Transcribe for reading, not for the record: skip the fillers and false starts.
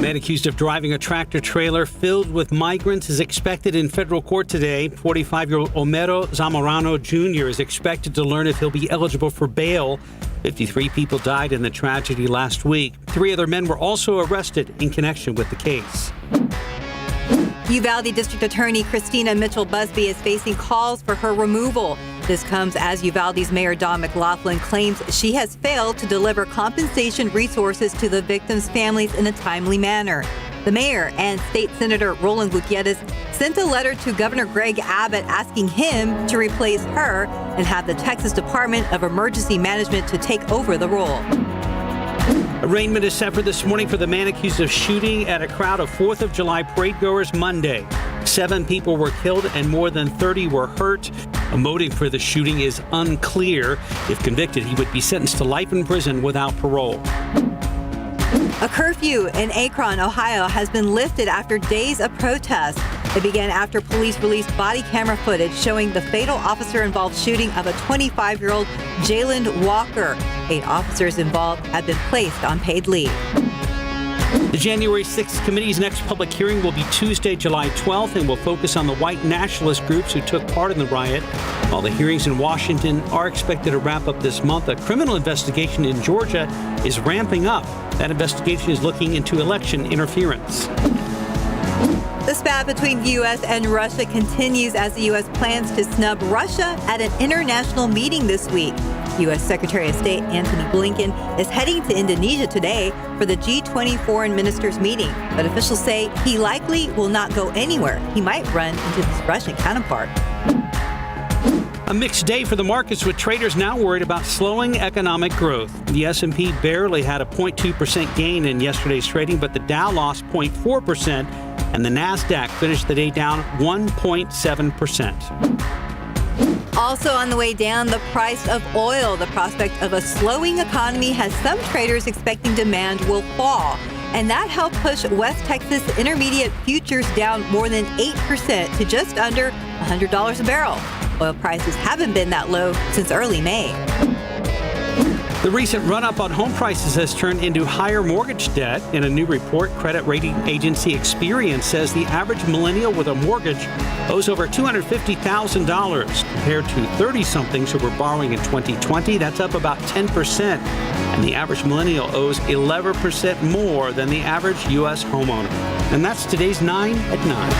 Man accused of driving a tractor-trailer filled with migrants is expected in federal court today. 45-year-old Homero Zamorano Jr. is expected to learn if he'll be eligible for bail. 53 people died in the tragedy last week. 3 other men were also arrested in connection with the case. Uvalde District Attorney Christina Mitchell Busby is facing calls for her removal. This comes as Uvalde's Mayor Don McLaughlin claims she has failed to deliver compensation resources to the victims' families in a timely manner. The mayor and State Senator Roland Gutierrez sent a letter to Governor Greg Abbott asking him to replace her and have the Texas Department of Emergency Management to take over the role. Arraignment is set for this morning for the man accused of shooting at a crowd of 4th of July parade goers Monday. 7 people were killed and more than 30 were hurt. A motive for the shooting is unclear. If convicted, he would be sentenced to life in prison without parole. A curfew in Akron, Ohio, has been lifted after days of protests. It began after police released body camera footage showing the fatal officer-involved shooting of a 25-year-old Jayland Walker. 8 officers involved have been placed on paid leave. The January 6th committee's next public hearing will be Tuesday, July 12th, and will focus on the white nationalist groups who took part in the riot. While the hearings in Washington are expected to wrap up this month, a criminal investigation in Georgia is ramping up. That investigation is looking into election interference. The spat between the U.S. and Russia continues as the U.S. plans to snub Russia at an international meeting this week. U.S. Secretary of State Antony Blinken is heading to Indonesia today for the G20 foreign ministers meeting, but officials say he likely will not go anywhere. He might run into his Russian counterpart. A mixed day for the markets, with traders now worried about slowing economic growth. The S&P barely had a 0.2% gain in yesterday's trading, but the Dow lost 0.4%, and the Nasdaq finished the day down 1.7%. Also on the way down, the price of oil. The prospect of a slowing economy has some traders expecting demand will fall, and that helped push West Texas Intermediate futures down more than 8% to just under $100 a barrel. Oil prices haven't been that low since early May. The recent run-up on home prices has turned into higher mortgage debt. In a new report, credit rating agency Experian says the average millennial with a mortgage owes over $250,000 compared to 30-somethings who were borrowing in 2020. That's up about 10%. And the average millennial owes 11% more than the average U.S. homeowner. And that's today's 9 at 9.